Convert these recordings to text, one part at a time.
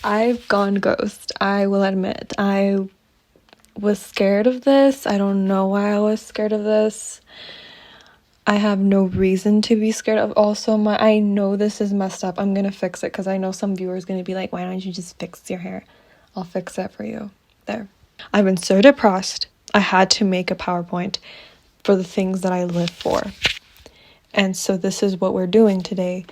I've gone ghost. I will admit. I was scared of this. I don't know why I was scared of this. I have no reason to be scared of. Also, I know this is messed up. I'm gonna fix it because I know some viewers gonna be like, why don't you just fix your hair? I'll fix it for you. There. I've been so depressed. I had to make a PowerPoint for the things that I live for. And so this is what we're doing today,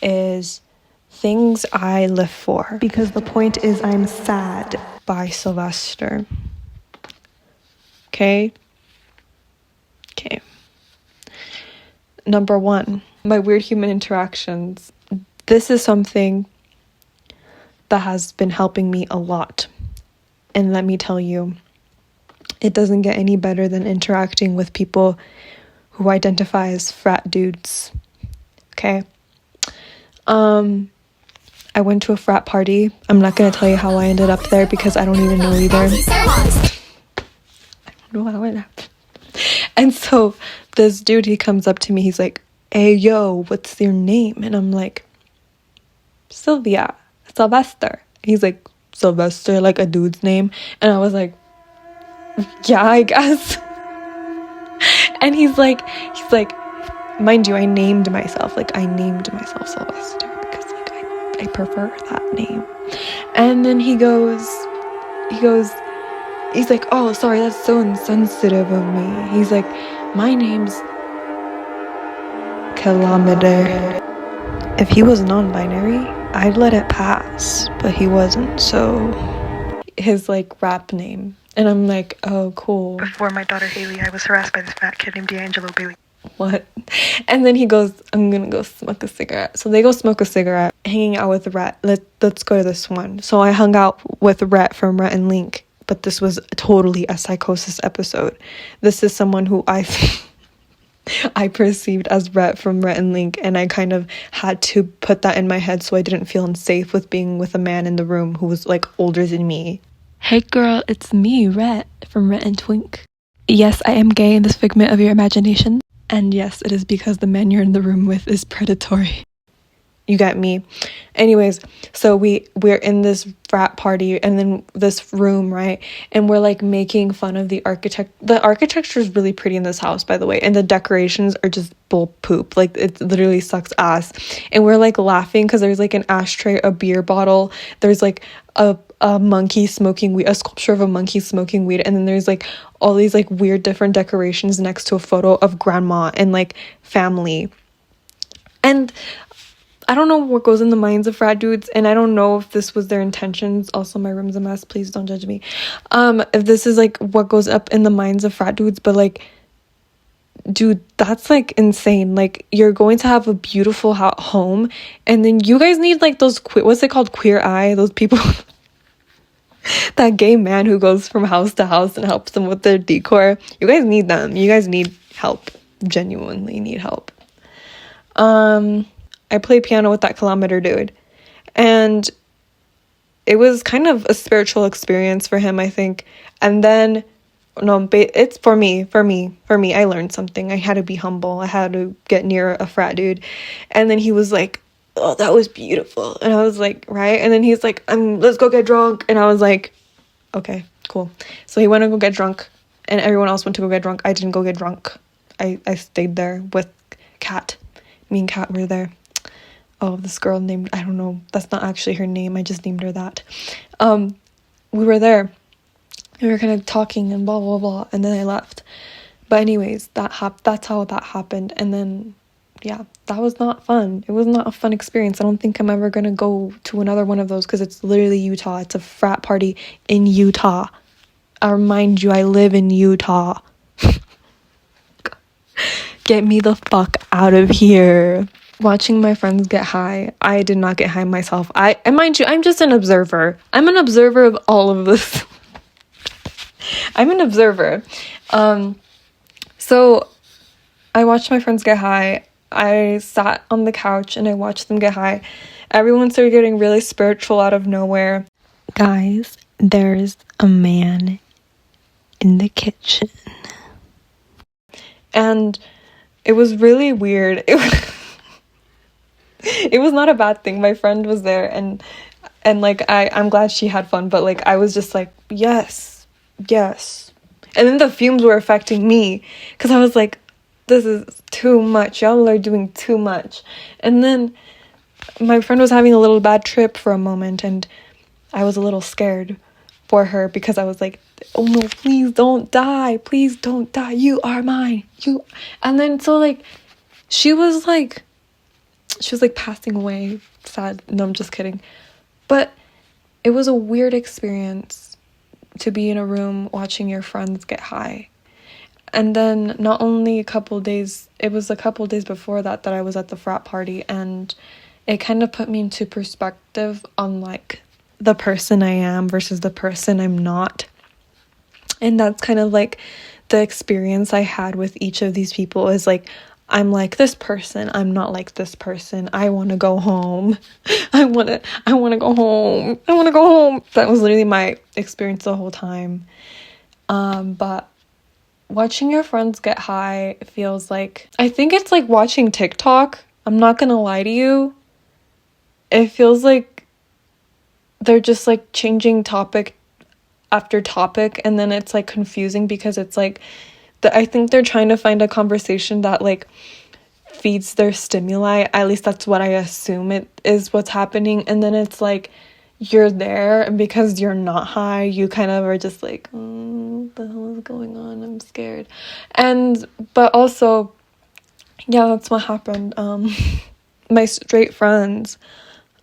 is things I live for. Because the point is I'm sad by Sylvester. Okay? Okay. Number 1, my weird human interactions. This is something that has been helping me a lot. And let me tell you, it doesn't get any better than interacting with people who identify as frat dudes. Okay? I went to a frat party. I'm not going to tell you how I ended up there because I don't even know either. I don't know how it happened. And so this dude, he comes up to me. He's like, hey, yo, what's your name? And I'm like, Sylvester. He's like, Sylvester, like a dude's name? And I was like, yeah, I guess. And he's like, mind you, I named myself Sylvester because like I prefer that name. And then he's like, oh, sorry, that's so insensitive of me. He's like, my name's Kilometer. If he was non-binary, I'd let it pass, but he wasn't, so his like rap name. And I'm like, oh, cool. Before my daughter Haley, I was harassed by this fat kid named D'Angelo Bailey. What? And then he goes, I'm gonna go smoke a cigarette. So they go smoke a cigarette, hanging out with Rhett. Let's go to this one. So I hung out with Rhett from Rhett and Link, but this was totally a psychosis episode. This is someone who I perceived as Rhett from Rhett and Link, and I kind of had to put that in my head so I didn't feel unsafe with being with a man in the room who was like older than me. Hey girl, it's me, Rhett from Rhett and Twink. Yes, I am gay in this figment of your imagination. And yes, it is because the man you're in the room with is predatory. You get me? Anyways, so we're in this frat party and then this room, right? And we're like making fun of the architect. The architecture is really pretty in this house, by the way. And the decorations are just bull poop. Like it literally sucks ass. And we're like laughing because there's like an ashtray, a beer bottle. There's like a monkey smoking weed, a sculpture of a monkey smoking weed. And then there's like all these like weird different decorations next to a photo of grandma and like family. And I don't know what goes in the minds of frat dudes, and I don't know if this was their intentions. Also, my room's a mess. Please don't judge me. If this is like what goes up in the minds of frat dudes, but like, dude, that's like insane. Like, you're going to have a beautiful home, and then you guys need like those what's it called, queer eye? Those people, that gay man who goes from house to house and helps them with their decor. You guys need them. You guys need help. Genuinely need help. I played piano with that Kilometer dude, and it was kind of a spiritual experience for him, I think. And then, no, it's for me, I learned something. I had to be humble. I had to get near a frat dude. And then he was like, oh, that was beautiful. And I was like, right? And then he's like, let's go get drunk. And I was like, okay, cool. So he went to go get drunk, and everyone else went to go get drunk. I didn't go get drunk. I stayed there with Kat. Me and Kat were there. Oh, this girl named, I don't know, that's not actually her name, I just named her that. We were there, we were kind of talking and blah blah blah, and then I left. But anyways, that's how that happened. And then yeah, that was not fun. It was not a fun experience. I don't think I'm ever gonna go to another one of those because it's literally Utah. It's a frat party in Utah. I remind you, I live in Utah. Get me the fuck out of here. Watching my friends get high. I did not get high myself. And mind you, I'm just an observer. I'm an observer of all of this. I'm an observer. So I watched my friends get high. I sat on the couch and I watched them get high. Everyone started getting really spiritual out of nowhere. Guys, there's a man in the kitchen. And it was really weird. It was not a bad thing. My friend was there, and And like I'm glad she had fun, but like I was just like, yes. And then the fumes were affecting me because I was like, this is too much. Y'all are doing too much. And then my friend was having a little bad trip for a moment, and I was a little scared for her because I was like, oh no, please don't die. Please don't die. You are mine. And then so like she was like passing away. Sad. No, I'm just kidding. But it was a weird experience to be in a room watching your friends get high. And then not only it was a couple days before that I was at the frat party, and it kind of put me into perspective on like the person I am versus the person I'm not. And that's kind of like the experience I had with each of these people is like, I'm like this person, I'm not like this person. I want to go home. I want to go home. I want to go home. That was literally my experience the whole time. But watching your friends get high feels like, I think it's like watching TikTok. I'm not gonna lie to you. It feels like they're just like changing topic after topic, and then it's like confusing because it's like I think they're trying to find a conversation that like feeds their stimuli. At least that's what I assume it is what's happening. And then it's like you're there, and because you're not high, you kind of are just like, what the hell is going on? I'm scared. But also, yeah, that's what happened. My straight friends,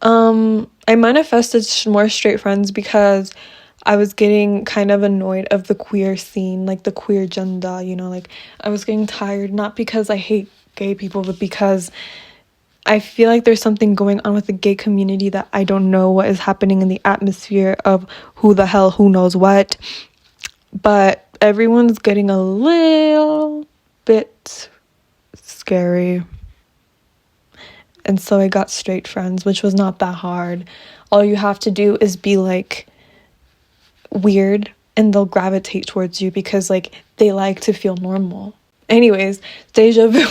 I manifested more straight friends because I was getting kind of annoyed of the queer scene, like the queer agenda, like I was getting tired, not because I hate gay people, but because I feel like there's something going on with the gay community that I don't know what is happening in the atmosphere of who knows what, but everyone's getting a little bit scary. And so I got straight friends, which was not that hard. All you have to do is be like weird, and they'll gravitate towards you because like they like to feel normal. Anyways, deja vu.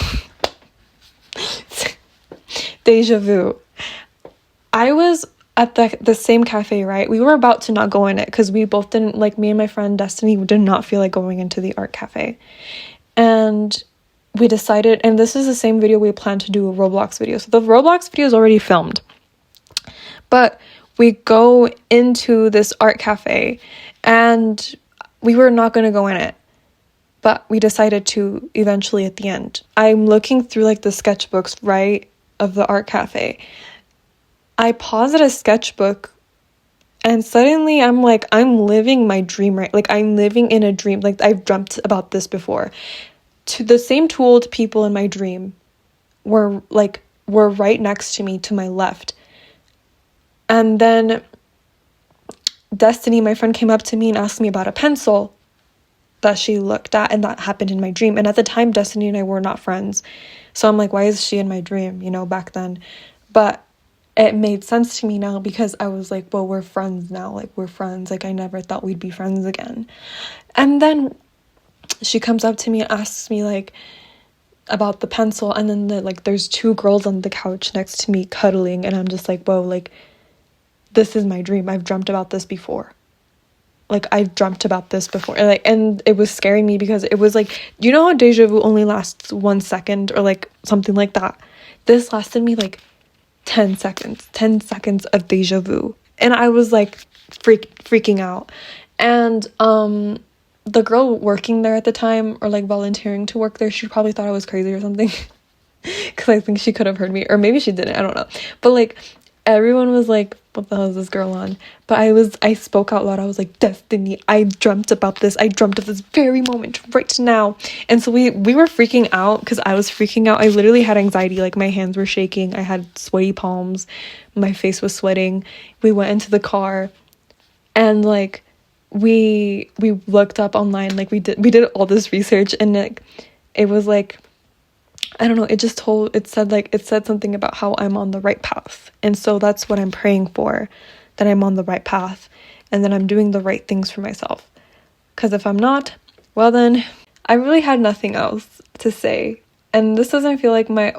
I was at the same cafe, right? We were about to not go in it because we both didn't, like, me and my friend Destiny did not feel like going into the art cafe. And we decided, and this is the same video we planned to do a Roblox video. So the Roblox video is already filmed. But we go into this art cafe, and we were not going to go in it. But we decided to eventually at the end. I'm looking through like the sketchbooks, right, of the art cafe. I pause at a sketchbook, and suddenly I'm like, I'm living my dream, right? Like I'm living in a dream. Like I've dreamt about this before. To the same two old people in my dream were right next to me to my left. And then Destiny, my friend, came up to me and asked me about a pencil that she looked at, and that happened in my dream. And at the time, Destiny and I were not friends. So I'm like, why is she in my dream, back then? But it made sense to me now because I was like, well, we're friends now. Like, we're friends. Like, I never thought we'd be friends again. And then she comes up to me and asks me, like, about the pencil. And then, there's two girls on the couch next to me cuddling. And I'm just like, whoa, like, this is my dream. I've dreamt about this before. Like, I've dreamt about this before. And it was scaring me because it was like, you know how deja vu only lasts 1 second or like something like that? This lasted me like 10 seconds of deja vu. And I was like freaking out. And the girl working there at the time, or like volunteering to work there, she probably thought I was crazy or something. Because I think she could have heard me, or maybe she didn't, I don't know. But like, everyone was like, what the hell is this girl on? But I spoke out loud. I was like, Destiny, I dreamt about this. I dreamt of this very moment right now. And so we were freaking out because I was freaking out. I literally had anxiety. Like, my hands were shaking. I had sweaty palms. My face was sweating. We went into the car, and like we looked up online. Like, we did all this research, and it was like, I don't know, it said something about how I'm on the right path. And so that's what I'm praying for, that I'm on the right path and that I'm doing the right things for myself. Because if I'm not, well then, I really had nothing else to say. And this doesn't feel like my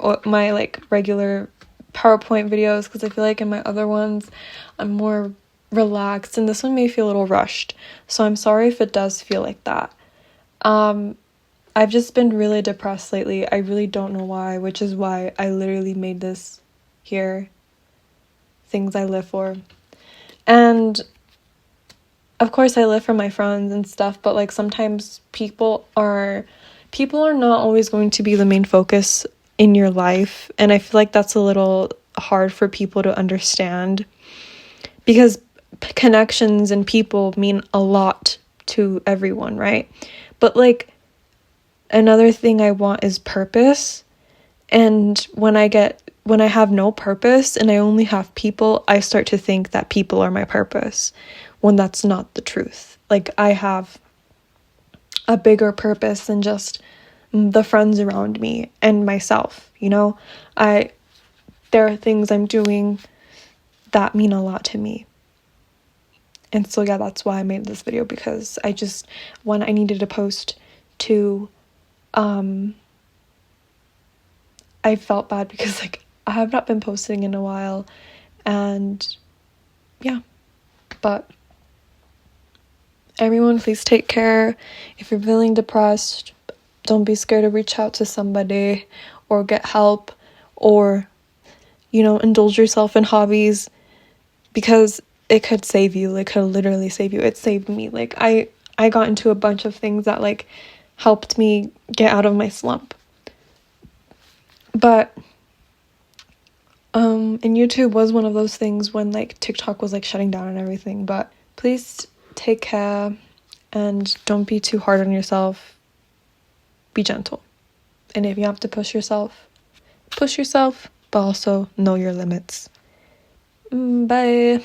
like regular PowerPoint videos because I feel like in my other ones I'm more relaxed, and this one may feel a little rushed, so I'm sorry if it does feel like that. I've just been really depressed lately. I really don't know why, which is why I literally made this here, things I live for. And of course I live for my friends and stuff, but like sometimes people are not always going to be the main focus in your life, and I feel like that's a little hard for people to understand, because connections and people mean a lot to everyone, right? But like another thing I want is purpose, and when I have no purpose and I only have people, I start to think that people are my purpose, when that's not the truth. Like, I have a bigger purpose than just the friends around me and myself, you know? There are things I'm doing that mean a lot to me. And so yeah, that's why I made this video, because one, I needed to post. Two, I felt bad because like I have not been posting in a while, and yeah. But everyone, please take care. If you're feeling depressed, don't be scared to reach out to somebody or get help, or indulge yourself in hobbies, because it could save you. It could literally save you. It saved me. Like I got into a bunch of things that like helped me get out of my slump. But and YouTube was one of those things when like TikTok was like shutting down and everything. But please take care and don't be too hard on yourself. Be gentle. And if you have to push yourself, but also know your limits. Bye.